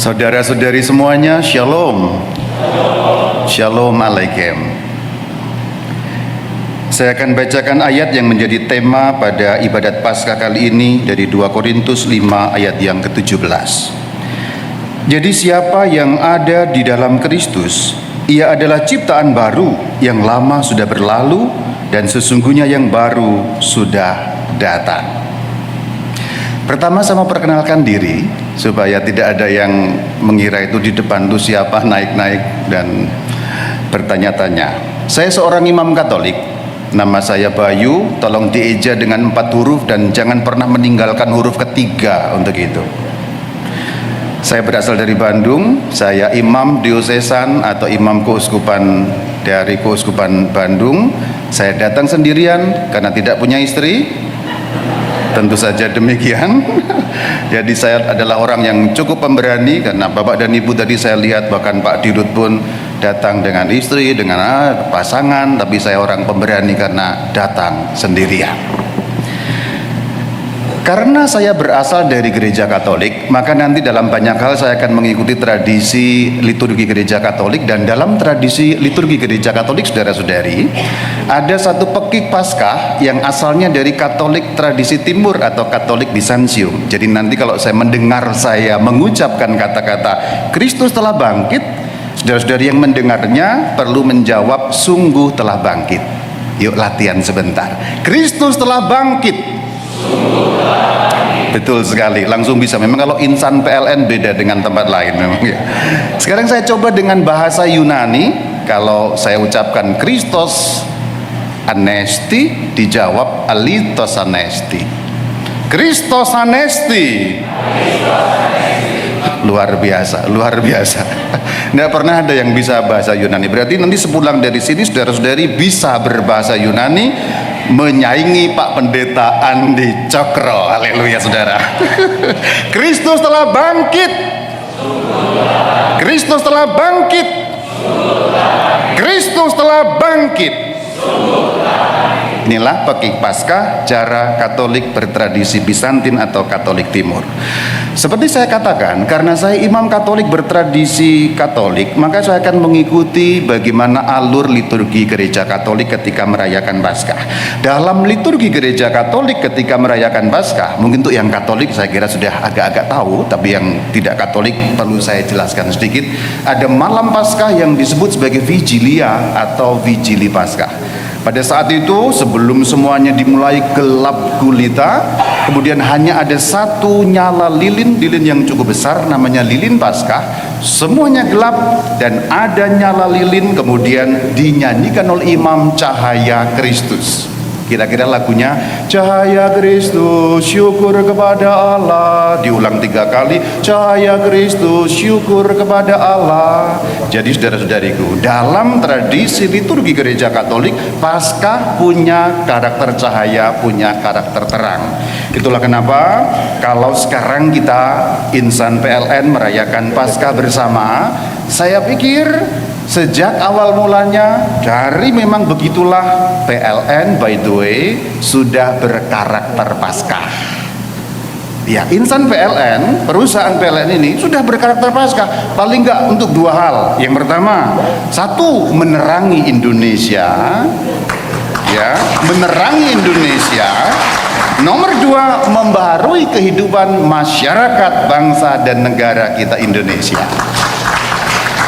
Saudara-saudari semuanya, Shalom. Shalom Alaikum. Saya akan bacakan ayat yang menjadi tema pada ibadat Paskah kali ini dari 2 Korintus 5 ayat yang ke-17. Jadi siapa yang ada di dalam Kristus, ia adalah ciptaan baru, yang lama sudah berlalu dan sesungguhnya yang baru sudah datang. Pertama sama perkenalkan diri, supaya tidak ada yang mengira itu di depan itu siapa naik-naik dan bertanya-tanya. Saya seorang imam Katolik, nama saya Bayu, tolong dieja dengan 4 huruf dan jangan pernah meninggalkan huruf ketiga untuk itu. Saya berasal dari Bandung, saya imam diosesan atau imam keuskupan dari Keuskupan Bandung. Saya datang sendirian karena tidak punya istri. Tentu saja demikian. Jadi saya adalah orang yang cukup pemberani, karena Bapak dan Ibu tadi saya lihat, bahkan Pak Dirut pun datang dengan istri, dengan pasangan. Tapi saya orang pemberani karena datang sendirian. Karena saya berasal dari gereja Katolik, maka nanti dalam banyak hal saya akan mengikuti tradisi liturgi gereja Katolik. Dan dalam tradisi liturgi gereja Katolik, saudara-saudari, ada satu pekik Paskah yang asalnya dari Katolik tradisi Timur atau Katolik Bizantium. Jadi nanti kalau saya mendengar saya mengucapkan kata-kata Kristus telah bangkit, saudara-saudari yang mendengarnya perlu menjawab sungguh telah bangkit. Yuk latihan sebentar. Kristus telah bangkit. Betul sekali, langsung bisa. Memang kalau insan PLN beda dengan tempat lain memang ya. Sekarang saya coba dengan bahasa Yunani. Kalau saya ucapkan Kristos anesti, dijawab alitos anesti. Kristos anesti. Luar biasa, luar biasa. Tidak pernah ada yang bisa bahasa Yunani. Berarti nanti sepulang dari sini saudara-saudari bisa berbahasa Yunani, menyaingi Pak Pendeta Andi Cokro. Haleluya saudara. Kristus telah bangkit. Kristus telah bangkit. Kristus telah bangkit. Inilah pekik Paskah cara Katolik bertradisi Bizantin atau Katolik Timur. Seperti saya katakan, karena saya imam Katolik bertradisi Katolik, maka saya akan mengikuti bagaimana alur liturgi gereja Katolik ketika merayakan Paskah. Dalam liturgi gereja Katolik ketika merayakan Paskah, mungkin untuk yang Katolik saya kira sudah agak-agak tahu, tapi yang tidak Katolik perlu saya jelaskan sedikit. Ada malam Paskah yang disebut sebagai Vigilia atau Vigili Paskah. Pada saat itu sebelum semuanya dimulai gelap gulita, kemudian hanya ada satu nyala lilin yang cukup besar, namanya lilin Paskah. Semuanya gelap dan ada nyala lilin, kemudian dinyanyikan oleh imam Cahaya Kristus. Kira-kira lagunya Cahaya Kristus, syukur kepada Allah. Diulang 3 kali, Cahaya Kristus, syukur kepada Allah. Jadi saudara-saudariku, dalam tradisi liturgi gereja Katolik, Paskah punya karakter cahaya, punya karakter terang. Itulah kenapa kalau sekarang kita insan PLN merayakan Paskah bersama, saya pikir sejak awal mulanya dari memang begitulah PLN, by the way, sudah berkarakter Paskah. Ya, insan PLN, perusahaan PLN ini sudah berkarakter Paskah. Paling enggak untuk 2 hal. Yang pertama, 1, menerangi Indonesia. Ya, menerangi Indonesia. Nomor 2, membaharui kehidupan masyarakat, bangsa dan negara kita Indonesia.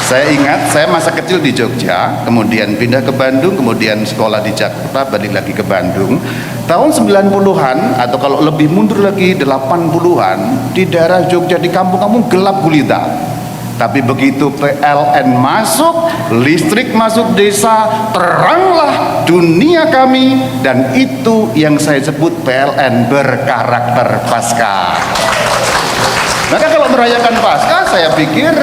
Saya ingat, saya masa kecil di Jogja, kemudian pindah ke Bandung, kemudian sekolah di Jakarta, balik lagi ke Bandung. Tahun 90-an, atau kalau lebih mundur lagi 80-an, di daerah Jogja, di kampung-kampung gelap gulita. Tapi begitu PLN masuk, listrik masuk desa, teranglah dunia kami. Dan itu yang saya sebut PLN berkarakter Paskah. Maka kalau merayakan Paskah, saya pikir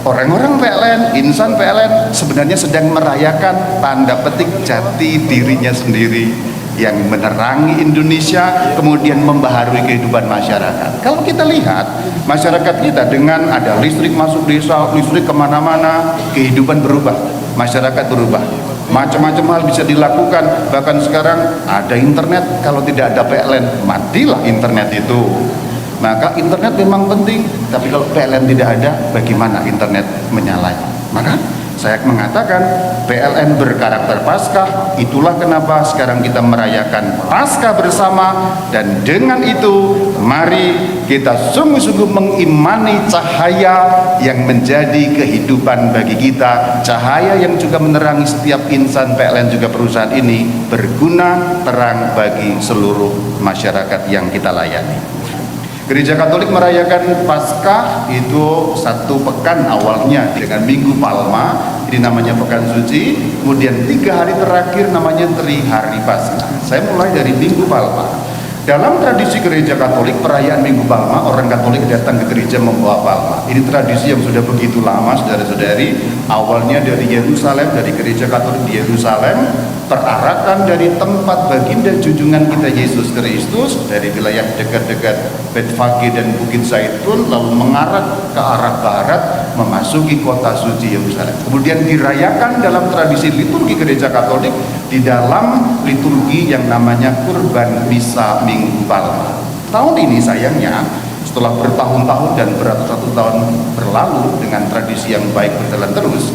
orang-orang PLN, insan PLN sebenarnya sedang merayakan tanda petik jati dirinya sendiri yang menerangi Indonesia, kemudian membaharui kehidupan masyarakat. Kalau kita lihat masyarakat kita dengan ada listrik masuk desa, listrik kemana-mana, kehidupan berubah, masyarakat berubah. Macam-macam hal bisa dilakukan. Bahkan sekarang ada internet, kalau tidak ada PLN, matilah internet itu. Maka internet memang penting, tapi kalau PLN tidak ada, bagaimana internet menyala? Maka saya mengatakan PLN berkarakter Paskah. Itulah kenapa sekarang kita merayakan Paskah bersama. Dan dengan itu mari kita sungguh-sungguh mengimani cahaya yang menjadi kehidupan bagi kita, cahaya yang juga menerangi setiap insan PLN juga perusahaan ini, berguna terang bagi seluruh masyarakat yang kita layani. Gereja Katolik merayakan Paskah itu satu pekan awalnya dengan Minggu Palma, ini namanya Pekan Suci, kemudian 3 hari terakhir namanya Trihari Paskah. Saya mulai dari Minggu Palma. Dalam tradisi gereja Katolik, perayaan Minggu Palma, orang Katolik datang ke gereja membawa palma. Ini tradisi yang sudah begitu lama, saudara-saudari. Awalnya dari Yerusalem, dari gereja Katolik di Yerusalem, perarakan dari tempat baginda junjungan kita Yesus Kristus, dari wilayah dekat-dekat Betfage dan Bukit Zaitun, lalu mengarah ke arah barat, memasuki kota suci Yerusalem. Kemudian dirayakan dalam tradisi liturgi gereja Katolik di dalam liturgi yang namanya Kurban Misa Minggu Palma. Tahun ini sayangnya setelah bertahun-tahun dan beratus-ratus tahun berlalu dengan tradisi yang baik berjalan terus,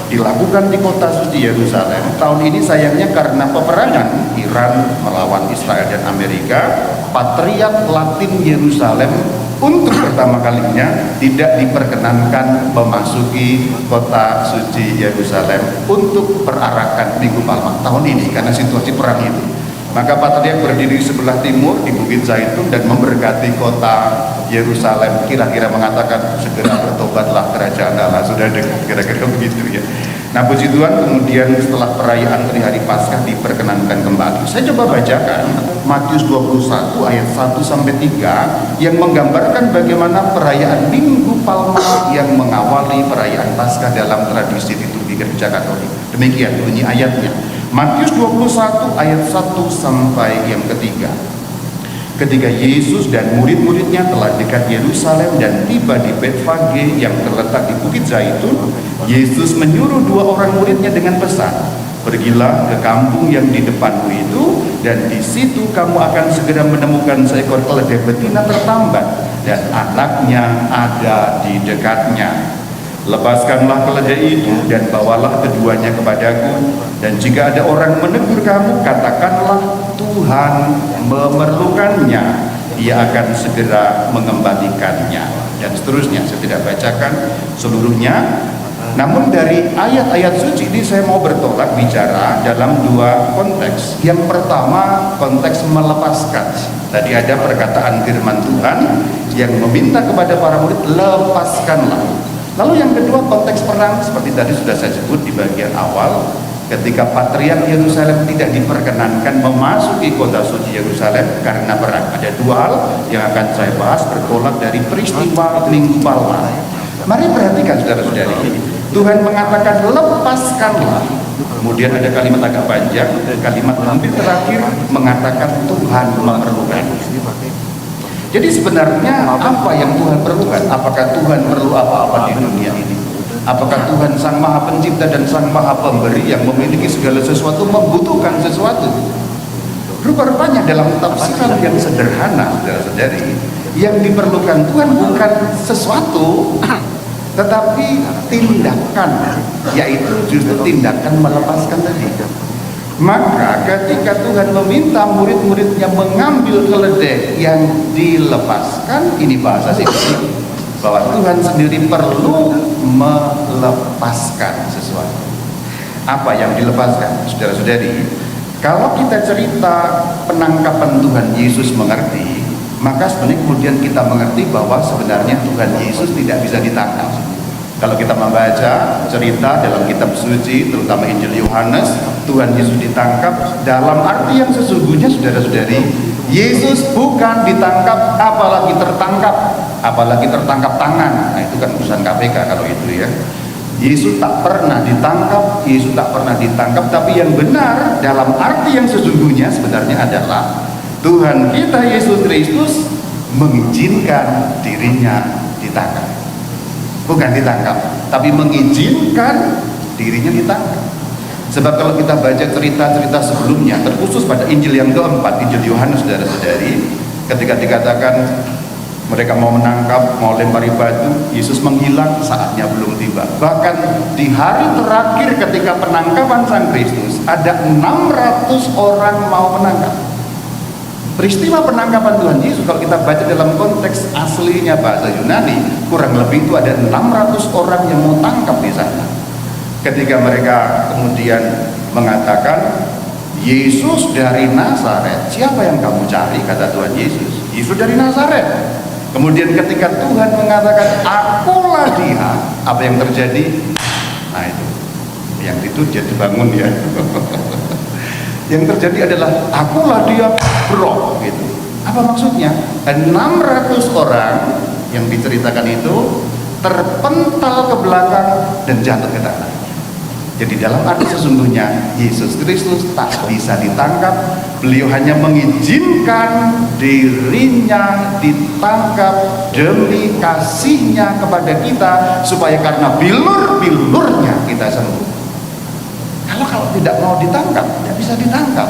dilakukan di kota suci Yerusalem. Tahun ini sayangnya karena peperangan Iran melawan Israel dan Amerika, Patriark Latin Yerusalem untuk pertama kalinya tidak diperkenankan memasuki kota suci Yerusalem untuk perarakan Minggu Palma tahun ini karena situasi perang itu. Maka Patriark berdiri sebelah timur di Bukit Zaitun dan memberkati kota Yerusalem, kira-kira mengatakan segera bertobatlah, kerajaan Allah sudah dekat, kira-kira begitu ya. Nah puji Tuhan, kemudian setelah perayaan Trihari Paskah diperkenankan kembali. Saya coba bacakan Matius 21 ayat 1 sampai 3 yang menggambarkan bagaimana perayaan Minggu Palma yang mengawali perayaan Paskah dalam tradisi liturgi Gereja Katolik. Demikian bunyi ayatnya. Matius 21 ayat 1 sampai yang ketiga. Ketika Yesus dan murid-muridnya telah dekat Yerusalem dan tiba di Betfage yang terletak di Bukit Zaitun, Yesus menyuruh 2 orang muridnya dengan pesan, "Pergilah ke kampung yang di depanmu itu, dan di situ kamu akan segera menemukan seekor keledai betina tertambat dan anaknya ada di dekatnya. Lepaskanlah keledai itu dan bawalah keduanya kepadaku, dan jika ada orang menegur kamu, katakanlah Tuhan memerlukannya, ia akan segera mengembalikannya." Dan seterusnya, saya tidak bacakan seluruhnya. Namun dari ayat-ayat suci ini saya mau bertolak bicara dalam 2 konteks. Yang pertama, konteks melepaskan. Tadi ada perkataan firman Tuhan yang meminta kepada para murid, lepaskanlah. Lalu yang kedua, konteks perang, seperti tadi sudah saya sebut di bagian awal, ketika Patriark Yerusalem tidak diperkenankan memasuki kota suci Yerusalem karena perang. Ada 2 hal yang akan saya bahas bertolak dari peristiwa Minggu Palma. Mari perhatikan saudara-saudari, Tuhan mengatakan lepaskanlah. Kemudian ada kalimat agak panjang, kalimat hampir terakhir mengatakan Tuhan memerlukan. Jadi sebenarnya apa yang Tuhan perlukan? Apakah Tuhan perlu apa-apa di dunia ini? Apakah Tuhan Sang Maha Pencipta dan Sang Maha Pemberi yang memiliki segala sesuatu membutuhkan sesuatu? Rupa-rupanya dalam tafsiran yang sederhana, saudara-saudari, yang diperlukan Tuhan bukan sesuatu, tetapi tindakan, yaitu justru tindakan melepaskan tadi. Maka ketika Tuhan meminta murid-muridnya mengambil keledai yang dilepaskan, ini bahasa singkat, bahwa Tuhan sendiri perlu melepaskan sesuatu. Apa yang dilepaskan, saudara-saudari? Kalau kita cerita penangkapan Tuhan Yesus mengerti, maka sebenarnya kemudian kita mengerti bahwa sebenarnya Tuhan Yesus tidak bisa ditangkap. Kalau kita membaca cerita dalam kitab suci, terutama Injil Yohanes, Tuhan Yesus ditangkap dalam arti yang sesungguhnya, saudara-saudari, Yesus bukan ditangkap apalagi tertangkap tangan. Nah itu kan urusan KPK kalau itu ya. Yesus tak pernah ditangkap, tapi yang benar dalam arti yang sesungguhnya sebenarnya adalah Tuhan kita Yesus Kristus mengizinkan dirinya ditangkap. Bukan ditangkap, tapi mengizinkan dirinya ditangkap. Sebab kalau kita baca cerita-cerita sebelumnya, terkhusus pada Injil yang keempat, Injil Yohanes, saudara-saudari, ketika dikatakan Mereka mau menangkap, mau lempari batu, Yesus menghilang, saatnya belum tiba. Bahkan di hari terakhir ketika penangkapan Sang Kristus, ada 600 orang mau menangkap. Peristiwa penangkapan Tuhan Yesus, kalau kita baca dalam konteks aslinya bahasa Yunani, kurang lebih itu ada 600 orang yang mau tangkap di sana. Ketika mereka kemudian mengatakan, Yesus dari Nazaret, siapa yang kamu cari? Kata Tuhan Yesus, Yesus dari Nazaret. Kemudian ketika Tuhan mengatakan, akulah dia, apa yang terjadi? Nah itu, yang itu jadi bangun ya. Yang terjadi adalah, akulah dia, bro, gitu. Apa maksudnya? 600 orang yang diceritakan itu terpental ke belakang dan jatuh ke tanah. Jadi dalam arti sesungguhnya Yesus Kristus tak bisa ditangkap. Beliau hanya mengizinkan dirinya ditangkap demi kasihnya kepada kita, supaya karena bilur-bilurnya kita sembuh. Kalau tidak mau ditangkap, tidak bisa ditangkap.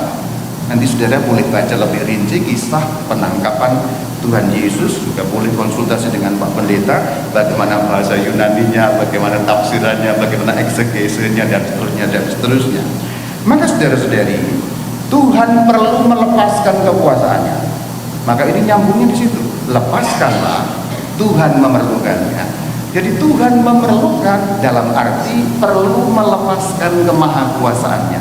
Nanti saudara boleh baca lebih rinci kisah penangkapan Tuhan Yesus, juga boleh konsultasi dengan Pak Pendeta, bagaimana bahasa Yunaninya, bagaimana tafsirannya, bagaimana eksegesinya, dan seterusnya, dan seterusnya. Maka saudara-saudari, Tuhan perlu melepaskan kekuasaannya. Maka ini nyambungnya di situ. Lepaskanlah, Tuhan memerlukannya. Jadi Tuhan memerlukan dalam arti perlu melepaskan kemahakuasaannya,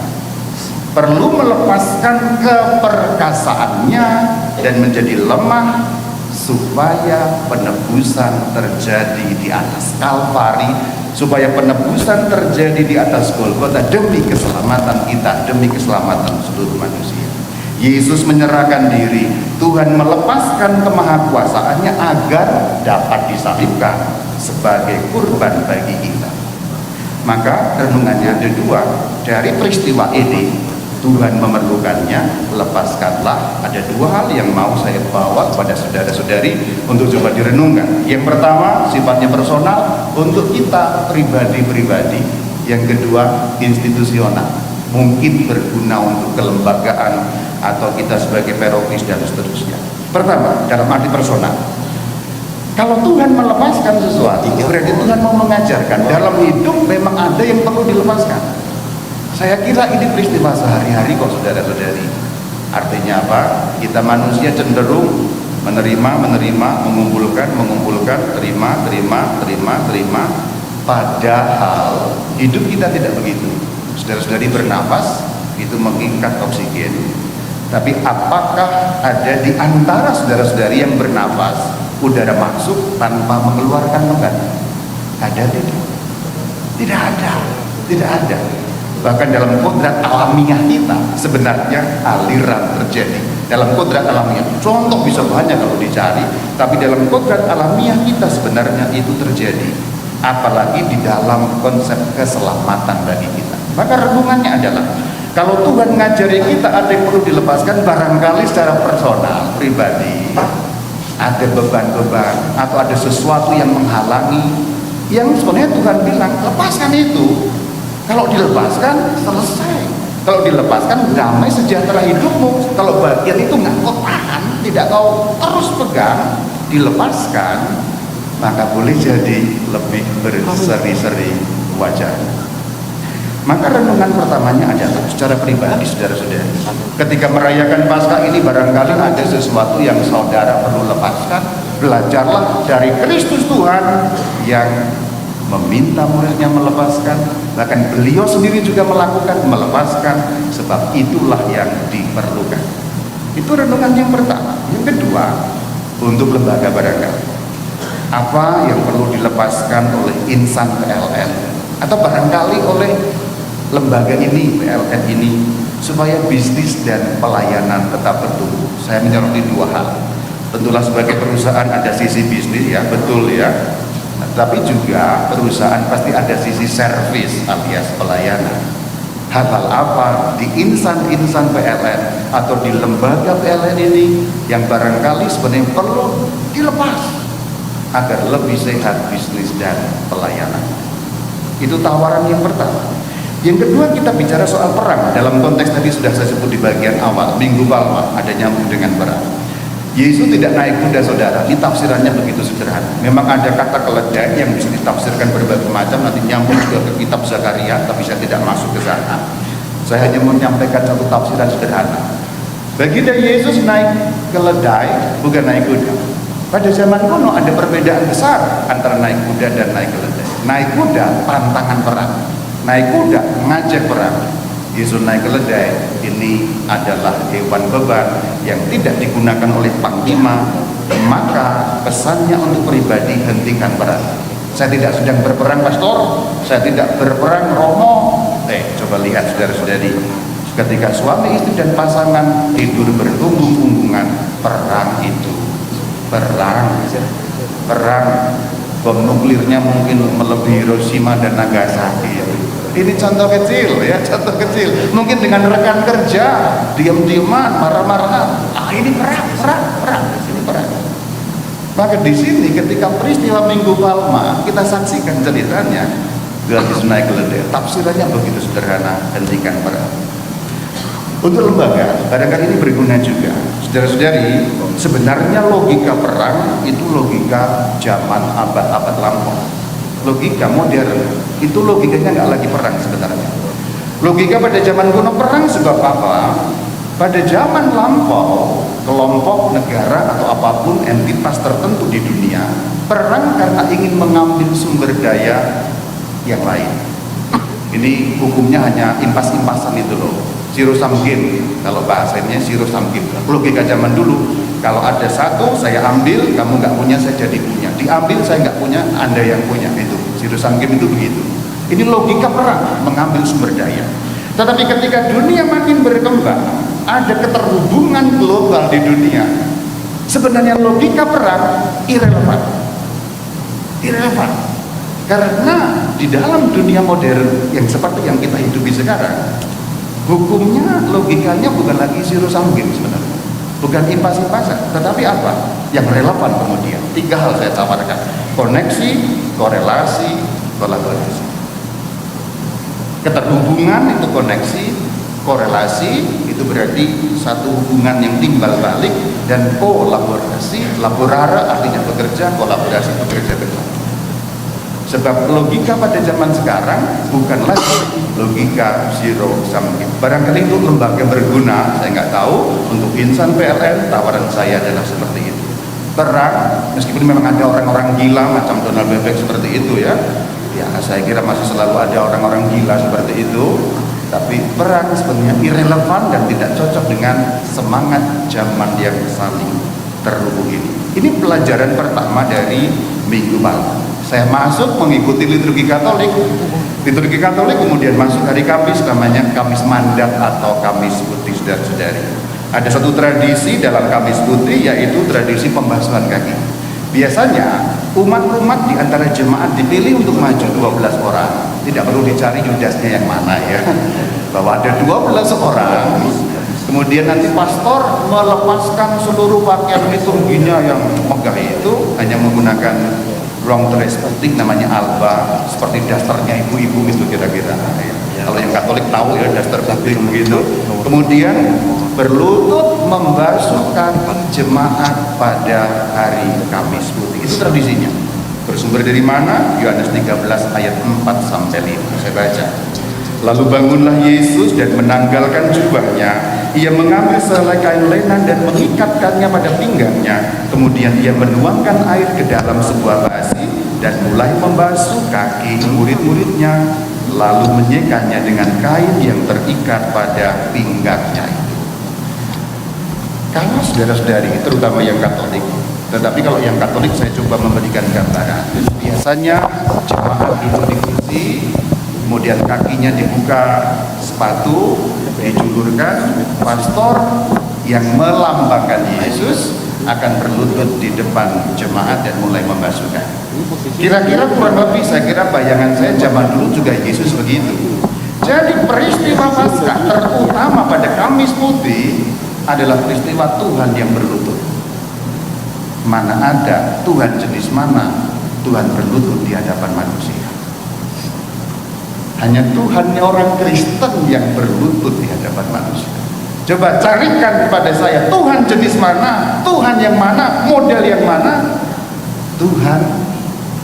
perlu melepaskan keperkasaannya dan menjadi lemah, supaya penebusan terjadi di atas Kalvari, supaya penebusan terjadi di atas Golgota demi keselamatan kita, demi keselamatan seluruh manusia. Yesus menyerahkan diri, Tuhan melepaskan kemahakuasaannya agar dapat disalibkan sebagai kurban bagi kita. Maka renungannya ada dua. Dari peristiwa ini, Tuhan memerlukannya, lepaskanlah. Ada dua hal yang mau saya bawa kepada saudara-saudari untuk coba direnungkan. Yang pertama sifatnya personal untuk kita pribadi-pribadi. Yang kedua institusional, mungkin berguna untuk kelembagaan atau kita sebagai parokius dan seterusnya. Pertama, dalam arti personal, kalau Tuhan melepaskan sesuatu, berarti Tuhan mau mengajarkan dalam hidup memang ada yang perlu dilepaskan. Saya kira ini peristiwa sehari-hari kok saudara-saudari. Artinya apa? Kita manusia cenderung menerima, mengumpulkan, terima. Padahal hidup kita tidak begitu. Saudara-saudari bernapas, itu mengikat oksigen. Tapi apakah ada di antara saudara-saudari yang bernapas, udara masuk tanpa mengeluarkan lembab? Ada tidak? Tidak ada. Bahkan dalam kodrat alamiah kita sebenarnya aliran terjadi. Dalam kodrat alamiah, contoh bisa banyak kalau dicari, tapi dalam kodrat alamiah kita sebenarnya itu terjadi. Apalagi di dalam konsep keselamatan bagi kita. Maka renungannya adalah, kalau Tuhan ngajari kita ada yang perlu dilepaskan, barangkali secara personal, pribadi, ada beban-beban atau ada sesuatu yang menghalangi, yang sebenarnya Tuhan bilang, lepaskan itu. Kalau dilepaskan, selesai. Kalau dilepaskan, damai sejahtera hidupmu. Kalau bagian itu nggak kau tahan, tidak kau terus pegang, dilepaskan, maka boleh jadi lebih berseri-seri wajah. Maka renungan pertamanya adalah secara pribadi, saudara-saudari. Ketika merayakan Paskah ini, barangkali ada sesuatu yang saudara perlu lepaskan. Belajarlah dari Kristus Tuhan yang meminta muridnya melepaskan, bahkan beliau sendiri juga melakukan, melepaskan, sebab itulah yang diperlukan. Itu renungan yang pertama. Yang kedua, untuk lembaga barangkali, apa yang perlu dilepaskan oleh insan PLN atau barangkali oleh lembaga ini, PLN ini, supaya bisnis dan pelayanan tetap bertumbuh. Saya menyoroti dua hal. Tentulah sebagai perusahaan ada sisi bisnis, ya betul ya, tapi juga perusahaan pasti ada sisi servis alias pelayanan. Hal-hal apa di insan-insan PLN atau di lembaga PLN ini yang barangkali sebenarnya perlu dilepas agar lebih sehat bisnis dan pelayanan. Itu tawaran yang pertama. Yang kedua, kita bicara soal perang. Dalam konteks tadi sudah saya sebut di bagian awal, Minggu Palma, ada nyambung dengan perang. Yesus tidak naik kuda, saudara. Ini tafsirannya begitu sederhana. Memang ada kata keledai yang bisa ditafsirkan berbagai macam, nanti nyambung juga ke kitab Zakaria, tapi saya tidak masuk ke sana. Saya hanya menyampaikan satu tafsiran sederhana. Baginda Yesus naik keledai, bukan naik kuda. Pada zaman kuno ada perbedaan besar antara naik kuda dan naik keledai. Naik kuda pantangan perang, naik kuda ngajak perang. Yesus naik keledai, ini adalah hewan beban yang tidak digunakan oleh panglima, maka pesannya untuk pribadi, hentikan perang. Saya tidak sedang berperang, pastor, saya tidak berperang, Romo. Coba lihat saudara-saudari, ketika suami istri dan pasangan tidur berpunggung-punggungan, perang itu perang, bom nuklirnya mungkin melebihi Hiroshima dan Nagasaki. Ini contoh kecil ya, contoh kecil. Mungkin dengan rekan kerja diam-diaman, marah-marahan. Ini perang. Ini perang. Maka di sini ketika peristiwa Minggu Palma kita saksikan ceritanya, Yesus naik keledai. Tafsirannya begitu sederhana, hentikan perang. Untuk lembaga, barangkali ini berguna juga. Saudara-saudari, sebenarnya logika perang itu logika zaman abad-abad lampau. Logika modern itu logikanya nggak lagi perang sebenarnya. Logika pada zaman kuno perang sebab apa? Pada zaman lampau, kelompok negara atau apapun entitas tertentu di dunia perang karena ingin mengambil sumber daya yang lain. Ini hukumnya hanya impas-impasan itu loh, zero sum game, kalau bahasanya zero sum game. Logika zaman dulu, kalau ada satu saya ambil, kamu nggak punya, saya jadi punya. Diambil, saya nggak punya, Anda yang punya. Itu zero sum game itu begitu. Ini logika perang, mengambil sumber daya. Tetapi ketika dunia makin berkembang, ada keterhubungan global di dunia, sebenarnya logika perang irrelevan. Karena di dalam dunia modern yang seperti yang kita hidupi sekarang, hukumnya, logikanya bukan lagi zero sum game sebenarnya, bukan impas-impasan, tetapi apa yang relevan kemudian? 3 hal saya tawarkan: koneksi, korelasi, kolaborasi. Keterhubungan itu koneksi, korelasi itu berarti satu hubungan yang timbal balik, dan kolaborasi, laborare artinya bekerja, kolaborasi bekerja bersama. Sebab logika pada zaman sekarang bukan lagi logika zero sum game. Barangkali untuk lembaga berguna, saya nggak tahu. Untuk insan PLN, tawaran saya adalah seperti itu. Perang, meskipun memang ada orang-orang gila macam Donald Bebek seperti itu ya, saya kira masih selalu ada orang-orang gila seperti itu. Tapi perang sebenarnya irrelevan dan tidak cocok dengan semangat zaman yang saling terhubung ini. Ini pelajaran pertama dari Minggu Palma. Saya masuk mengikuti liturgi Katolik. Liturgi Katolik kemudian masuk hari Kamis, namanya Kamis Mandat atau Kamis Putih, saudara-saudari. Ada satu tradisi dalam Kamis Putih, yaitu tradisi pembasuhan kaki. Biasanya umat-umat di antara jemaat dipilih untuk maju 12 orang. Tidak perlu dicari Yudasnya yang mana ya. Bahwa ada 12 orang. Kemudian nanti pastor melepaskan seluruh pakaian liturginya yang megah itu, hanya menggunakan long dress putih namanya alba, seperti dasternya ibu-ibu itu kira-kira. Kalau yang Katolik tahu ya, daster putih begitu. Kemudian berlutut membasuh kaki jemaat pada hari Kamis Putih. Itu tradisinya. Bersumber dari mana? Yohanes 13 ayat 4 sampai 5. Saya baca. Lalu bangunlah Yesus dan menanggalkan jubahnya. Ia mengambil sehelai kain lenan dan mengikatkannya pada pinggangnya. Kemudian ia menuangkan air ke dalam sebuah basi dan mulai membasuh kaki murid-muridnya, lalu menyekannya dengan kain yang terikat pada pinggangnya itu. Kalau saudara-saudari, terutama yang Katolik, tetapi kalau yang Katolik saya coba memberikan gambaran. Biasanya jemaat duduk di kursi, kemudian kakinya dibuka, sepatu dijulurkan, pastor yang melambangkan Yesus akan berlutut di depan jemaat dan mulai membasuhkan. Kira-kira kurang lebih, saya kira bayangan saya zaman dulu juga Yesus begitu. Jadi peristiwa Paskah terutama pada Kamis Putih adalah peristiwa Tuhan yang berlutut. Mana ada Tuhan jenis mana Tuhan berlutut di hadapan manusia? Hanya Tuhannya orang Kristen yang berlutut di hadapan manusia. Coba carikan kepada saya, Tuhan jenis mana, Tuhan yang mana, model yang mana. Tuhan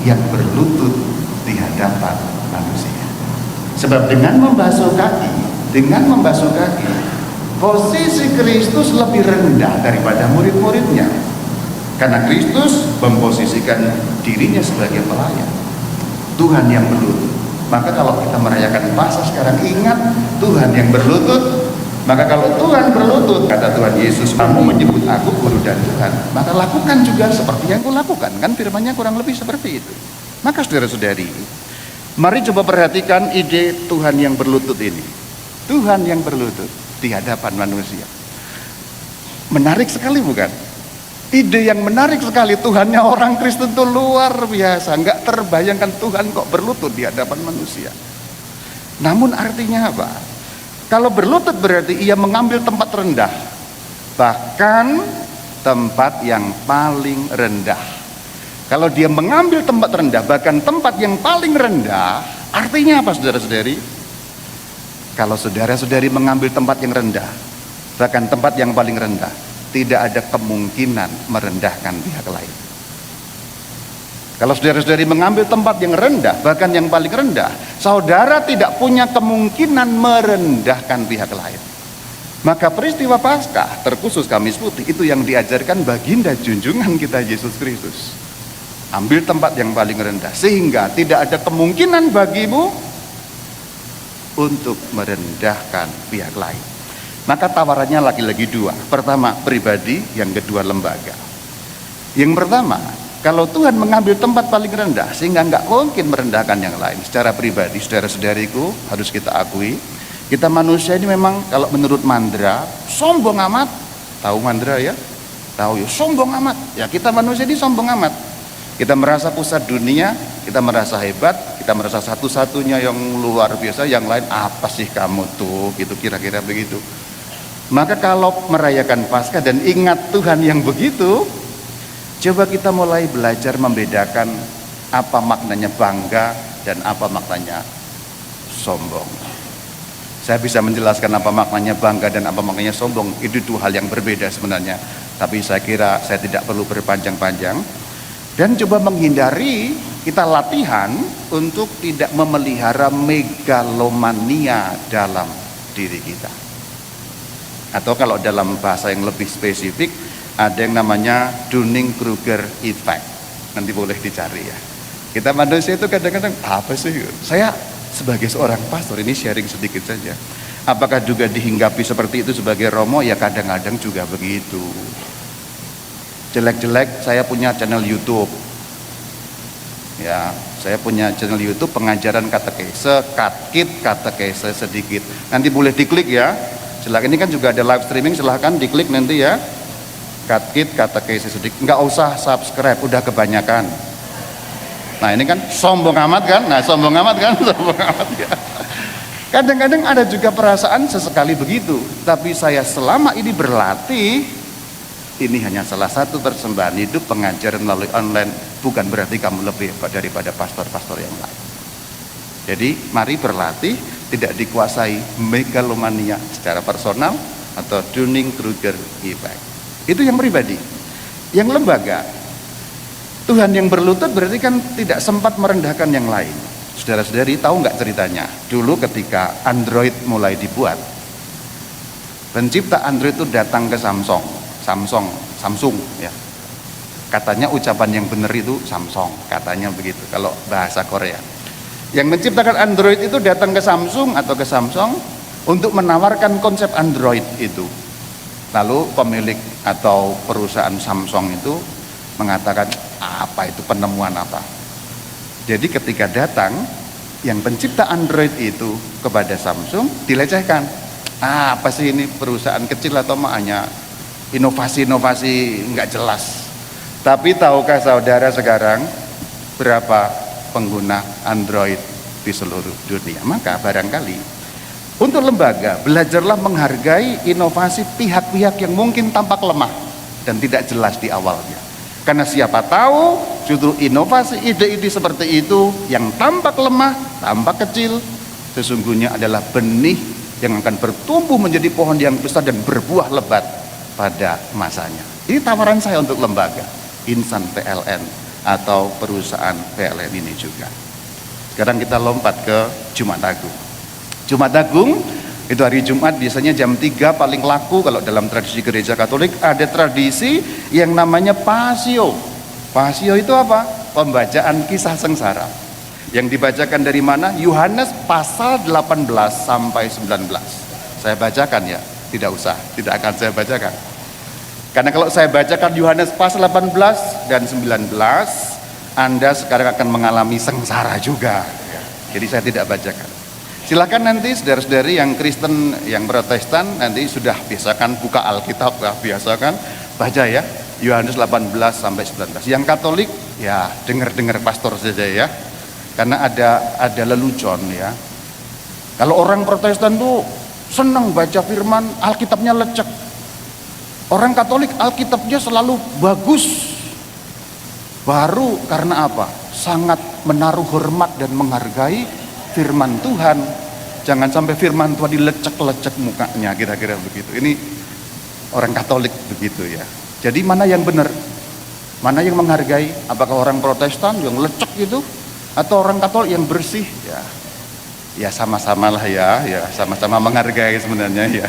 yang berlutut di hadapan manusia. Sebab dengan membasuh kaki, posisi Kristus lebih rendah daripada murid-muridnya. Karena Kristus memposisikan dirinya sebagai pelayan. Tuhan yang berlutut. Maka kalau kita merayakan Paskah sekarang, ingat Tuhan yang berlutut. Maka kalau Tuhan berlutut, kata Tuhan Yesus, kamu menyebut aku guru dan Tuhan, maka lakukan juga seperti yang kulakukan. Kan firman-Nya kurang lebih seperti itu. Maka saudara-saudari, mari coba perhatikan ide Tuhan yang berlutut ini. Tuhan yang berlutut di hadapan manusia. Menarik sekali bukan? Ide yang menarik sekali. Tuhannya orang Kristen itu luar biasa. Nggak terbayangkan Tuhan kok berlutut di hadapan manusia. Namun artinya apa? Kalau berlutut berarti ia mengambil tempat rendah, bahkan tempat yang paling rendah. Kalau dia mengambil tempat rendah, bahkan tempat yang paling rendah, artinya apa saudara-saudari? Kalau saudara-saudari mengambil tempat yang rendah, bahkan tempat yang paling rendah, tidak ada kemungkinan merendahkan pihak lain. Kalau saudara-saudari mengambil tempat yang rendah, bahkan yang paling rendah, saudara tidak punya kemungkinan merendahkan pihak lain. Maka peristiwa Paskah, terkhusus Kamis Putih, itu yang diajarkan baginda junjungan kita Yesus Kristus. Ambil tempat yang paling rendah, sehingga tidak ada kemungkinan bagimu untuk merendahkan pihak lain. Maka tawarannya lagi-lagi dua. Pertama pribadi, yang kedua lembaga. Yang pertama, kalau Tuhan mengambil tempat paling rendah sehingga nggak mungkin merendahkan yang lain. Secara pribadi, saudara-saudariku, harus kita akui, kita manusia ini memang kalau menurut Mandra sombong amat. Tahu Mandra ya? Tahu ya, sombong amat. Ya, kita manusia ini sombong amat. Kita merasa pusat dunia, kita merasa hebat, kita merasa satu-satunya yang luar biasa, yang lain apa sih kamu tuh, gitu kira-kira begitu. Maka kalau merayakan Paskah dan ingat Tuhan yang begitu, coba kita mulai belajar membedakan apa maknanya bangga dan apa maknanya sombong. Saya bisa menjelaskan apa maknanya bangga dan apa maknanya sombong. Itu dua hal yang berbeda sebenarnya. Tapi saya kira saya tidak perlu berpanjang-panjang. Dan coba menghindari, kita latihan untuk tidak memelihara megalomania dalam diri kita. Atau kalau dalam bahasa yang lebih spesifik, ada yang namanya Dunning-Kruger effect. Nanti boleh dicari ya. Kita manusia itu kadang-kadang apa sih? Saya sebagai seorang pastor ini sharing sedikit saja. Apakah juga dihinggapi seperti itu sebagai Romo? Ya kadang-kadang juga begitu. Jelek-jelek saya punya channel YouTube. Ya, saya punya channel YouTube pengajaran katekese, katekese sedikit. Nanti boleh diklik ya. Silakan, ini kan juga ada live streaming, silahkan diklik nanti ya. Katekese sedikit. Enggak usah subscribe, udah kebanyakan. Nah ini kan sombong amat kan? Sombong amat ya. Kadang-kadang ada juga perasaan sesekali begitu. Tapi saya selama ini berlatih, ini hanya salah satu persembahan hidup pengajaran melalui online. Bukan berarti kamu lebih hebat daripada pastor-pastor yang lain. Jadi mari berlatih, tidak dikuasai megalomania secara personal atau Dunning-Kruger effect. Itu yang pribadi. Yang lembaga, Tuhan yang berlutut berarti kan tidak sempat merendahkan yang lain. Saudara-saudari tahu nggak ceritanya? Dulu ketika Android mulai dibuat, pencipta Android itu datang ke Samsung ya. Katanya ucapan yang benar itu Samsung, katanya begitu kalau bahasa Korea. Yang menciptakan Android itu datang ke Samsung untuk menawarkan konsep Android itu. Lalu pemilik atau perusahaan Samsung itu mengatakan, apa itu penemuan apa? Jadi ketika datang yang pencipta Android itu kepada Samsung dilecehkan. Apa sih ini perusahaan kecil atau hanya inovasi-inovasi nggak jelas. Tapi tahukah saudara sekarang berapa pengguna Android di seluruh dunia? Maka barangkali untuk lembaga, belajarlah menghargai inovasi pihak-pihak yang mungkin tampak lemah dan tidak jelas di awalnya. Karena siapa tahu justru inovasi ide-ide seperti itu yang tampak lemah, tampak kecil, sesungguhnya adalah benih yang akan bertumbuh menjadi pohon yang besar dan berbuah lebat pada masanya. Ini tawaran saya untuk lembaga, insan PLN atau perusahaan PLN ini juga. Sekarang kita lompat ke Jumat Agung. Jumat Agung itu hari Jumat biasanya jam 3 paling laku. Kalau dalam tradisi gereja Katolik ada tradisi yang namanya Pasio. Pasio itu apa? Pembacaan kisah sengsara. Yang dibacakan dari mana? Yohanes pasal 18 sampai 19. Saya bacakan ya, tidak usah, tidak akan saya bacakan. Karena kalau saya bacakan Yohanes pasal 18 dan 19, Anda sekarang akan mengalami sengsara juga. Jadi saya tidak bacakan. Silakan nanti saudara-saudari yang Kristen, yang Protestan nanti sudah biasakan buka Alkitab ya, biasakan baca ya Yohanes 18 sampai 19. Yang Katolik ya dengar-dengar pastor saja ya. Karena ada lelucon ya. Kalau orang Protestan tuh senang baca firman, Alkitabnya lecek. Orang Katolik Alkitabnya selalu bagus. Baru karena apa? Sangat menaruh hormat dan menghargai firman Tuhan. Jangan sampai firman Tuhan dilecek-lecek mukanya, kira-kira begitu. Ini orang Katolik begitu ya. Jadi mana yang benar? Mana yang menghargai? Apakah orang Protestan yang lecek itu atau orang Katolik yang bersih? Ya sama-sama lah ya sama-sama menghargai sebenarnya ya.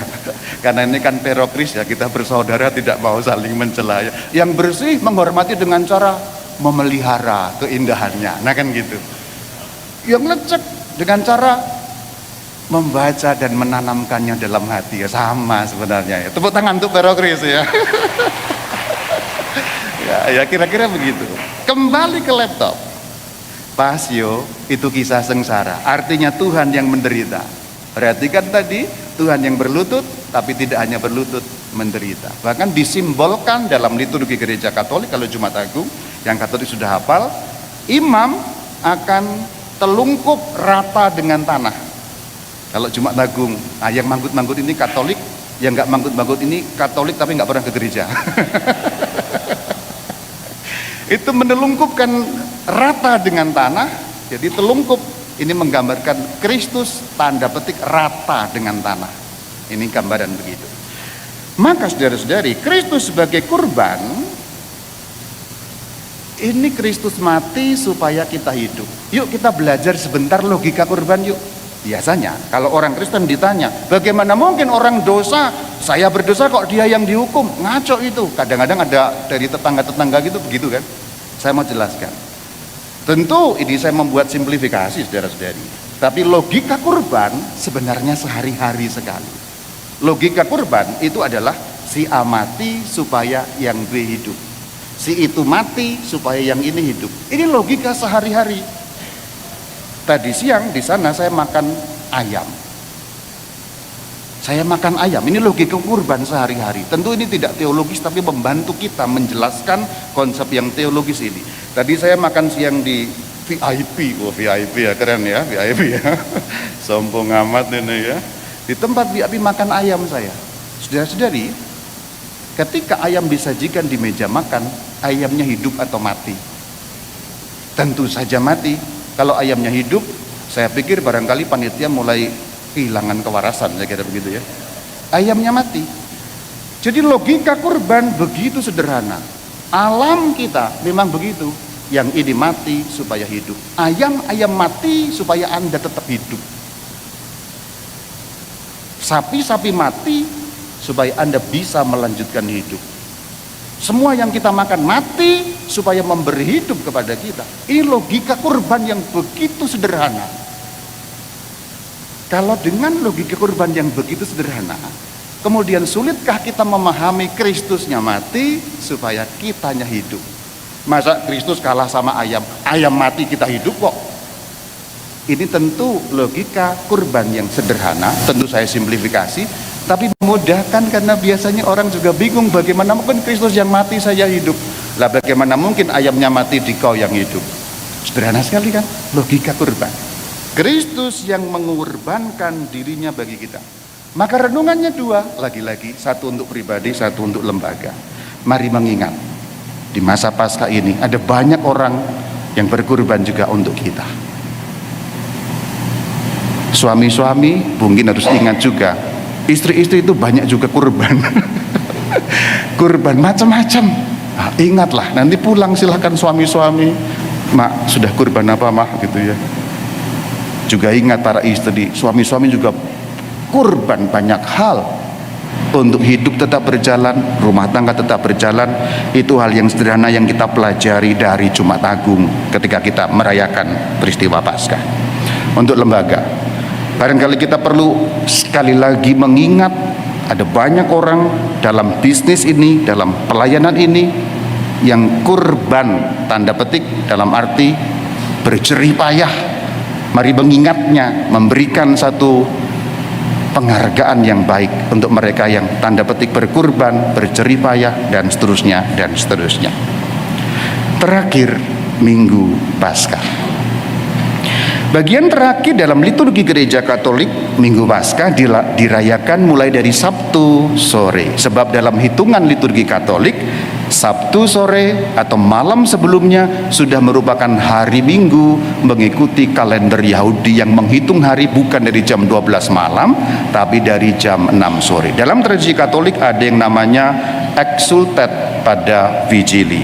Karena ini kan perokris ya, kita bersaudara, tidak mau saling mencela ya. Yang bersih menghormati dengan cara memelihara keindahannya, nah kan gitu. Yang lecek dengan cara membaca dan menanamkannya dalam hati ya, sama sebenarnya ya. Tepuk tangan untuk perokris ya. Ya kira-kira begitu. Kembali ke laptop. Pasio itu kisah sengsara, artinya Tuhan yang menderita. Perhatikan tadi, Tuhan yang berlutut, tapi tidak hanya berlutut, menderita. Bahkan disimbolkan dalam liturgi gereja Katolik. Kalau Jumat Agung, yang Katolik sudah hafal, imam akan telungkup rata dengan tanah. Kalau Jumat Agung, yang manggut-manggut ini Katolik, yang nggak manggut-manggut ini Katolik tapi nggak pernah ke gereja. Itu menelungkupkan rata dengan tanah. Jadi telungkup ini menggambarkan Kristus, tanda petik rata dengan tanah. Ini gambaran begitu. Maka saudara-saudari, Kristus sebagai kurban, ini Kristus mati supaya kita hidup. Yuk kita belajar sebentar logika kurban yuk. Biasanya kalau orang Kristen ditanya, bagaimana mungkin orang dosa, saya berdosa kok dia yang dihukum? Ngaco itu. Kadang-kadang ada dari tetangga-tetangga gitu begitu kan. Saya mau jelaskan. Tentu ini saya membuat simplifikasi saudara-saudari. Tapi logika kurban sebenarnya sehari-hari sekali. Logika kurban itu adalah si A mati supaya yang B hidup. Si itu mati supaya yang ini hidup. Ini logika sehari-hari. Tadi siang di sana saya makan ayam. Saya makan ayam, ini logika kurban sehari-hari. Tentu ini tidak teologis tapi membantu kita menjelaskan konsep yang teologis ini. Tadi saya makan siang di VIP, VIP ya, keren ya, VIP ya. Sombong amat ini ya. Di tempat VIP makan ayam saya. Saudara-saudari, ketika ayam disajikan di meja makan, ayamnya hidup atau mati? Tentu saja mati. Kalau ayamnya hidup, saya pikir barangkali panitia mulai kehilangan kewarasan, saya kira begitu ya. Ayamnya mati. Jadi logika kurban begitu sederhana. Alam kita memang begitu. Yang ini mati supaya hidup. Ayam mati supaya Anda tetap hidup. Sapi-sapi mati supaya Anda bisa melanjutkan hidup. Semua yang kita makan mati supaya memberi hidup kepada kita. Ini logika kurban yang begitu sederhana. Kalau dengan logika kurban yang begitu sederhana, kemudian sulitkah kita memahami Kristusnya mati supaya kitanya hidup? Masa Kristus kalah sama ayam? Ayam mati kita hidup kok. Ini tentu logika kurban yang sederhana, tentu saya simplifikasi, tapi memudahkan karena biasanya orang juga bingung bagaimana mungkin Kristus yang mati saya hidup. Lah bagaimana mungkin ayamnya mati di kau yang hidup? Sederhana sekali kan logika kurban. Kristus yang mengorbankan dirinya bagi kita. Maka renungannya dua, lagi-lagi satu untuk pribadi, satu untuk lembaga. Mari mengingat di masa Paskah ini ada banyak orang yang berkorban juga untuk kita. Suami-suami mungkin harus ingat juga, istri-istri itu banyak juga kurban. Kurban macam-macam. Nah, ingatlah, nanti pulang silahkan suami-suami, mak sudah kurban apa mak gitu ya. Juga ingat para istri, suami-suami juga kurban banyak hal untuk hidup tetap berjalan, rumah tangga tetap berjalan. Itu hal yang sederhana yang kita pelajari dari Jumat Agung ketika kita merayakan peristiwa Paskah. Untuk lembaga, barangkali kita perlu sekali lagi mengingat, ada banyak orang dalam bisnis ini, dalam pelayanan ini yang kurban, tanda petik, dalam arti berjerih payah. Mari mengingatnya, memberikan satu penghargaan yang baik untuk mereka yang tanda petik berkurban, berjerih payah, dan seterusnya, dan seterusnya. Terakhir, Minggu Paskah. Bagian terakhir dalam liturgi Gereja Katolik, Minggu Paskah dirayakan mulai dari Sabtu sore. Sebab dalam hitungan liturgi Katolik, Sabtu sore atau malam sebelumnya sudah merupakan hari Minggu, mengikuti kalender Yahudi yang menghitung hari bukan dari jam 12 malam, tapi dari jam 6 sore. Dalam tradisi Katolik ada yang namanya Exsultet pada Vigili.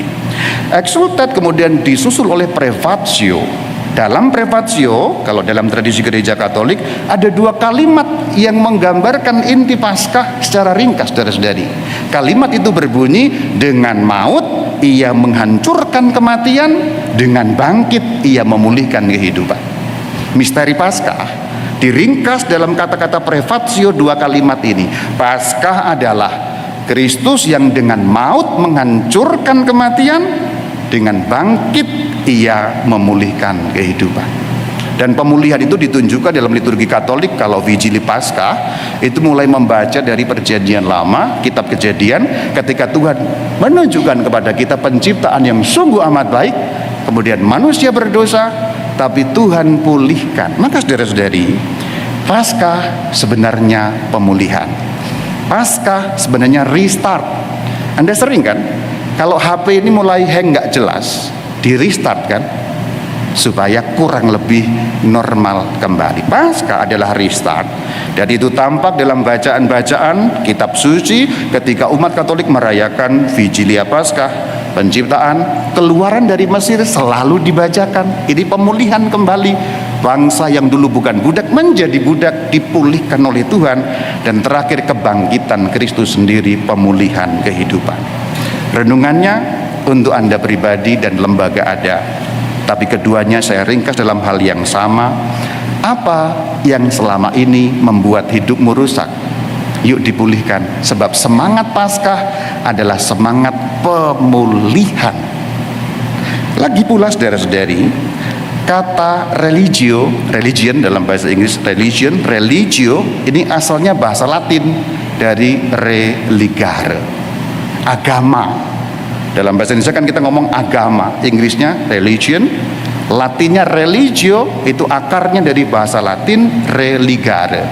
Exsultet kemudian disusul oleh Prefatio. Dalam Prefatio, kalau dalam tradisi Gereja Katolik, ada dua kalimat yang menggambarkan inti Paskah secara ringkas, saudara-saudari. Kalimat itu berbunyi, dengan maut ia menghancurkan kematian, dengan bangkit ia memulihkan kehidupan. Misteri Paskah diringkas dalam kata-kata Prefatio dua kalimat ini. Paskah adalah Kristus yang dengan maut menghancurkan kematian, dengan bangkit ia memulihkan kehidupan. Dan pemulihan itu ditunjukkan dalam liturgi Katolik. Kalau Vigili Paskah itu mulai membaca dari Perjanjian Lama, kitab Kejadian, ketika Tuhan menunjukkan kepada kita penciptaan yang sungguh amat baik, kemudian manusia berdosa, tapi Tuhan pulihkan. Maka saudara-saudari, Paskah sebenarnya pemulihan. Paskah sebenarnya restart. Anda sering kan, kalau HP ini mulai hang nggak jelas, di restart kan, supaya kurang lebih normal kembali. Paskah adalah restart, dan itu tampak dalam bacaan-bacaan kitab suci ketika umat Katolik merayakan Vigilia Paskah, penciptaan, keluaran dari Mesir selalu dibacakan. Ini pemulihan kembali, bangsa yang dulu bukan budak menjadi budak, dipulihkan oleh Tuhan. Dan terakhir, kebangkitan Kristus sendiri, pemulihan kehidupan. Renungannya untuk Anda pribadi dan lembaga ada, tapi keduanya saya ringkas dalam hal yang sama. Apa yang selama ini membuat hidupmu rusak? Yuk dipulihkan, sebab semangat Paskah adalah semangat pemulihan. Lagi pula saudara-saudari, kata religion dalam bahasa Inggris religio ini asalnya bahasa Latin dari religare, agama. Dalam bahasa Indonesia kan kita ngomong agama, Inggrisnya religion, Latinnya religio, itu akarnya dari bahasa Latin religare.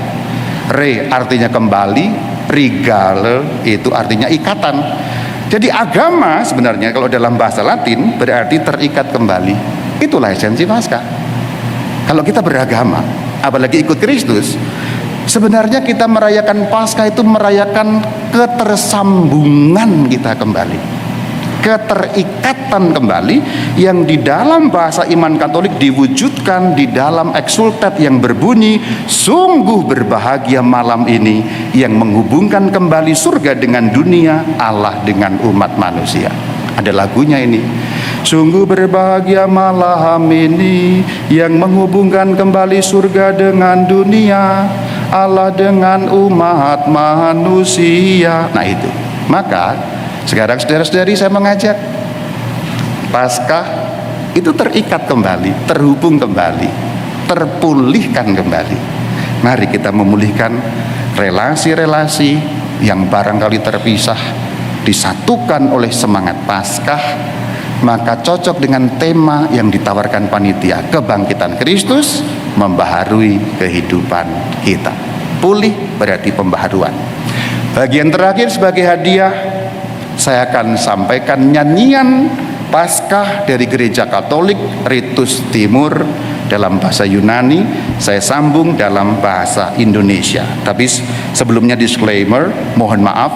Re artinya kembali, rigale itu artinya ikatan. Jadi agama sebenarnya kalau dalam bahasa Latin berarti terikat kembali. Itulah esensi Paskah. Kalau kita beragama, apalagi ikut Kristus, sebenarnya kita merayakan Paskah itu merayakan ketersambungan kita kembali, keterikatan kembali, yang di dalam bahasa iman Katolik diwujudkan di dalam Exsultet yang berbunyi, sungguh berbahagia malam ini yang menghubungkan kembali surga dengan dunia, Allah dengan umat manusia. Ada lagunya ini, sungguh berbahagia malam ini yang menghubungkan kembali surga dengan dunia, Allah dengan umat manusia. Nah itu, maka sekarang saudara-saudari saya mengajak, Paskah itu terikat kembali, terhubung kembali, terpulihkan kembali. Mari kita memulihkan relasi-relasi yang barangkali terpisah, disatukan oleh semangat Paskah. Maka cocok dengan tema yang ditawarkan panitia, kebangkitan Kristus membaharui kehidupan kita. Pulih berarti pembaharuan. Bagian terakhir sebagai hadiah, saya akan sampaikan nyanyian Paskah dari Gereja Katolik Ritus Timur dalam bahasa Yunani, saya sambung dalam bahasa Indonesia. Tapi sebelumnya disclaimer, mohon maaf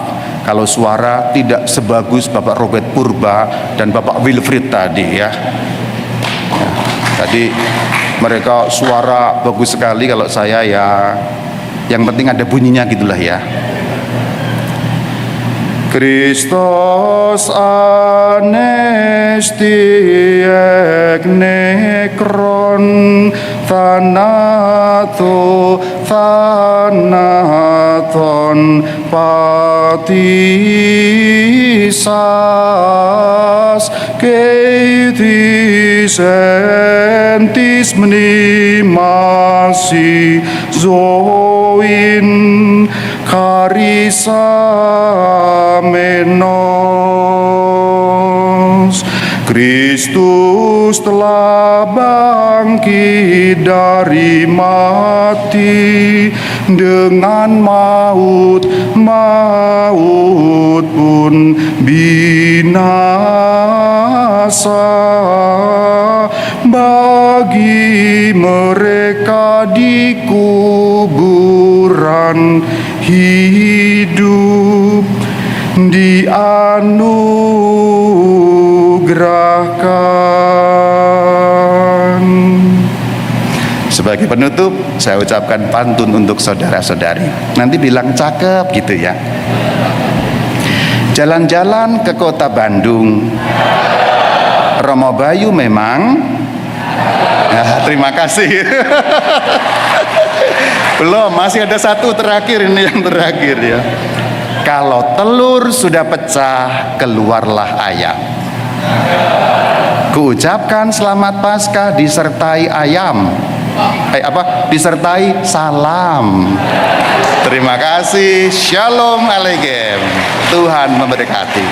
kalau suara tidak sebagus Bapak Robert Purba dan Bapak Wilfried tadi ya. Tadi mereka suara bagus sekali, kalau saya ya yang penting ada bunyinya gitulah ya. Christos anesti ek nekron thanaton patisas keitis entis menimasi zoin karisa menos. Kristus telah bangkit dari mati, dengan maut pun binasa. Bagi mereka di kuburan hidup dianugerahkan. Sebagai penutup, saya ucapkan pantun untuk saudara-saudari. Nanti bilang cakep gitu ya. Jalan-jalan ke kota Bandung, Romo Bayu memang. Terima kasih. Belum, masih ada satu terakhir, ini yang terakhir ya. Kalau telur sudah pecah, keluarlah ayam. Kuucapkan selamat Paskah disertai ayam. Disertai salam. Terima kasih. Shalom alaikum. Tuhan memberkati.